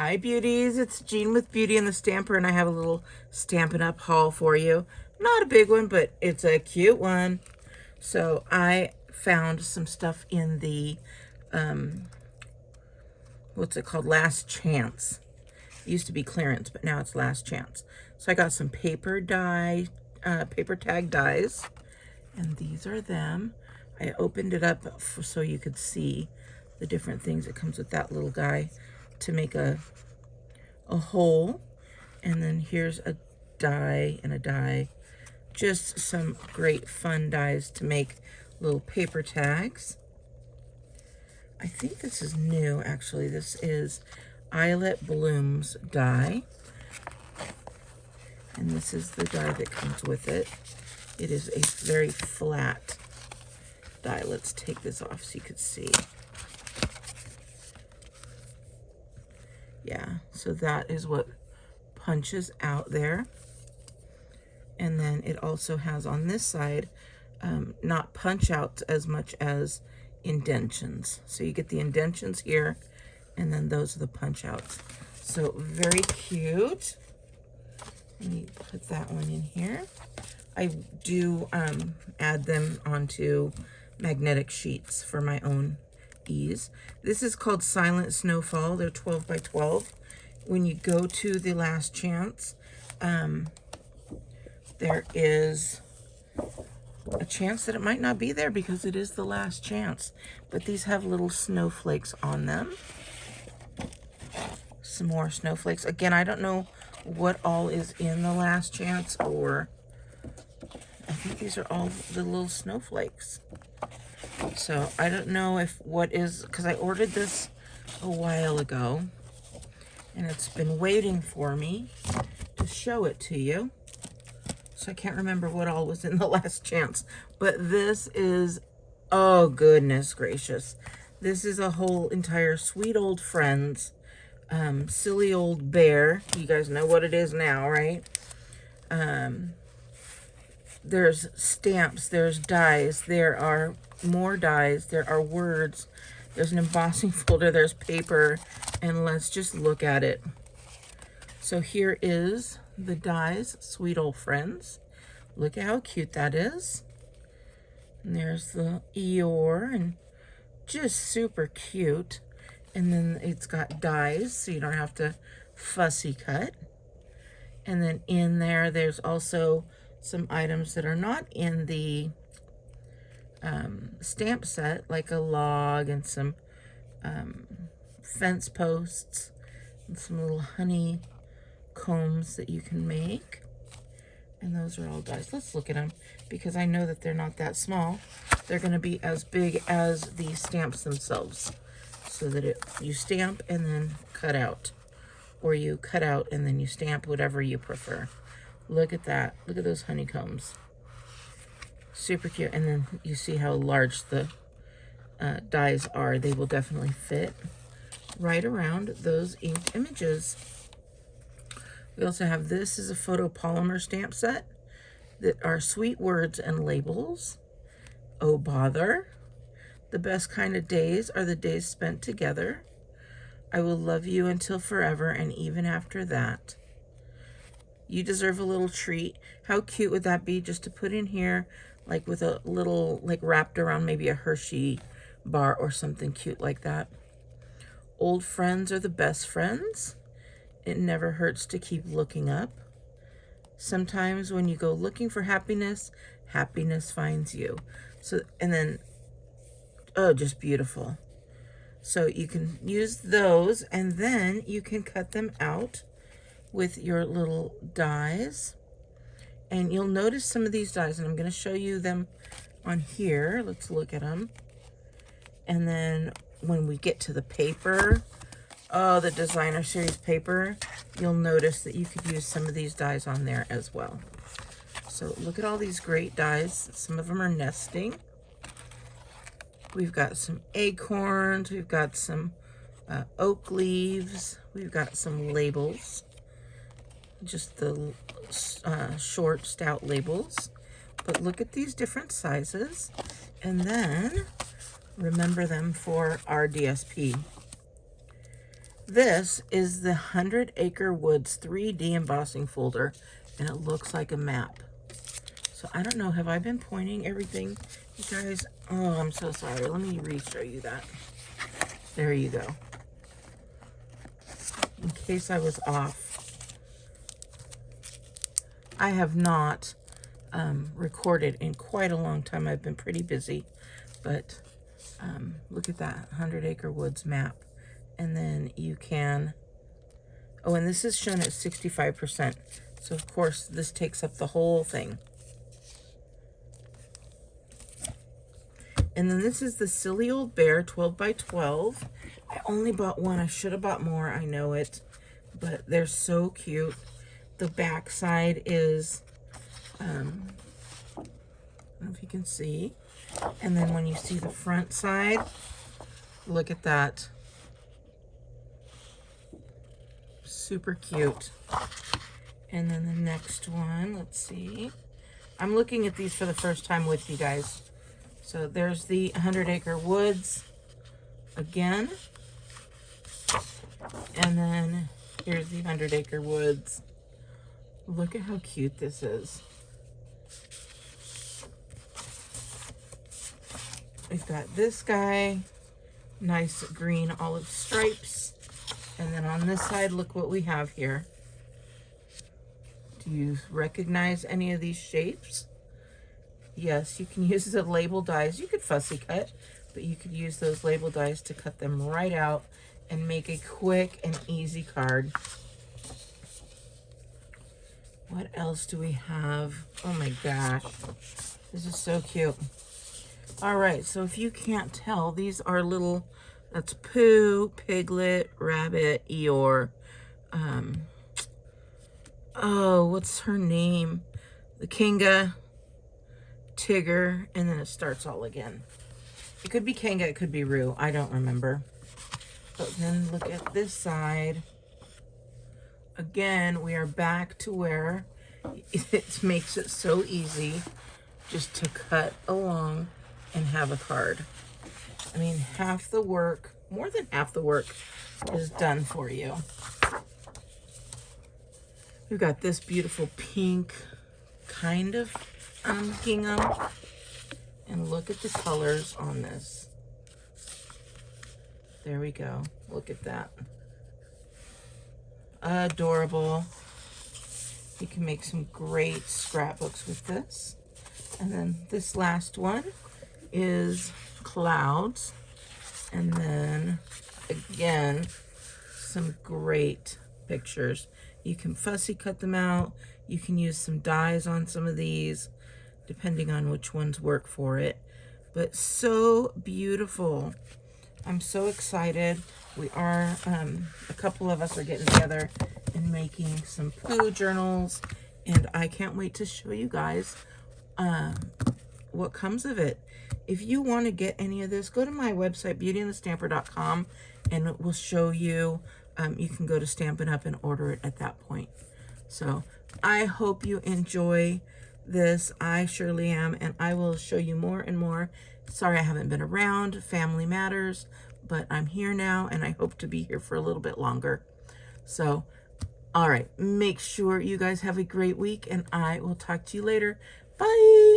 Hi beauties, it's Jean with Beauty and the Stamper, and I have a little Stampin' Up haul for you. Not a big one, but it's a cute one. So I found some stuff in the, what's it called? Last Chance. It used to be clearance, but now it's Last Chance. So I got some paper tag dies, and these are them. I opened it up so you could see the different things. It comes with that little guy to make a hole, and then here's a die and a die. Just some great fun dies to make little paper tags. I think this is new, actually. This is Eyelet Blooms die, and this is the die that comes with it. It is a very flat die. Let's take this off so you could see. Yeah, so that is what punches out there. And then it also has on this side, not punch outs as much as indentions. So you get the indentions here, and then those are the punch outs. So very cute. Let me put that one in here. I do add them onto magnetic sheets for my own ease. This is called Silent Snowfall. They're 12 by 12. When you go to the Last Chance, there is a chance that it might not be there because it is the Last Chance. But these have little snowflakes on them. Some more snowflakes. Again, I don't know what all is in the Last Chance, or I think these are all the little snowflakes. So I don't know if what is, because I ordered this a while ago and it's been waiting for me to show it to you. So I can't remember what all was in the Last Chance, but this is, oh goodness gracious. This is a whole entire Sweet Old Friends, Silly Old Bear. You guys know what it is now, right? There's stamps, there's dies, there are more dies, there are words, there's an embossing folder, there's paper, and let's just look at it. So here is the dies, Sweet Old Friends. Look at how cute that is. And there's the Eeyore, and just super cute. And then it's got dies, so you don't have to fussy cut. And then in there, there's also some items that are not in the stamp set, like a log and some fence posts and some little honey combs that you can make. And those are all dies. Let's look at them, because I know that they're not that small. They're going to be as big as the stamps themselves, so that you stamp and then cut out, or you cut out and then you stamp, whatever you prefer. Look at that. Look at those honeycombs. Super cute. And then you see how large the dies are. They will definitely fit right around those inked images. We also have, this is a photopolymer stamp set that are sweet words and labels. Oh bother. The best kind of days are the days spent together. I will love you until forever and even after that. You deserve a little treat. How cute would that be, just to put in here, like with a little, like wrapped around maybe a Hershey bar or something cute like that. Old friends are the best friends. It never hurts to keep looking up. Sometimes when you go looking for happiness, happiness finds you. So, and then, oh, just beautiful. So you can use those, and then you can cut them out with your little dies. And you'll notice some of these dies, and I'm going to show you them on here. Let's look at them. And then when we get to the paper, oh, the designer series paper, you'll notice that you could use some of these dies on there as well. So look at all these great dies. Some of them are nesting. We've got some acorns, we've got some oak leaves, we've got some labels, just the short, stout labels. But look at these different sizes, and then remember them for our DSP. This is the 100 Acre Woods 3D embossing folder, and it looks like a map. So I don't know, have I been pointing everything, you guys? Oh, I'm so sorry. Let me re-show you that. There you go. In case I was off. I have not recorded in quite a long time. I've been pretty busy, but look at that 100 Acre Woods map. And then you can, oh, and this is shown at 65%. So of course this takes up the whole thing. And then this is the Silly Old Bear 12 by 12. I only bought one. I should have bought more. I know it, but they're so cute. The back side is, I don't know if you can see. And then when you see the front side, look at that. Super cute. And then the next one, let's see. I'm looking at these for the first time with you guys. So there's the 100 Acre Woods again. And then here's the 100 Acre Woods. Look at how cute this is. We've got this guy, nice green olive stripes. And then on this side, look what we have here. Do you recognize any of these shapes? Yes, you can use the label dies. You could fussy cut, but you could use those label dies to cut them right out and make a quick and easy card. What else do we have? Oh my gosh, this is so cute. All right, so if you can't tell, these are little, that's Pooh, Piglet, Rabbit, Eeyore. Oh, what's her name? The Kinga, Tigger, and then it starts all again. It could be Kanga, it could be Roo. I don't remember. But then look at this side. Again, we are back to where it makes it so easy just to cut along and have a card. I mean, half the work, more than half the work is done for you. We've got this beautiful pink kind of gingham. And look at the colors on this. There we go. Look at that. Adorable. You can make some great scrapbooks with this. And then this last one is clouds. And then again, some great pictures. You can fussy cut them out. You can use some dies on some of these, depending on which ones work for it. But so beautiful. I'm so excited. We are, a couple of us are getting together and making some Pooh journals, and I can't wait to show you guys what comes of it. If you want to get any of this, go to my website, beautyandthestamper.com, and it will show you. You can go to Stampin' Up! And order it at that point. So I hope you enjoy this. I surely am, and I will show you more and more. Sorry I haven't been around. Family matters, but I'm here now, and I hope to be here for a little bit longer. So, all right, make sure you guys have a great week, and I will talk to you later. Bye!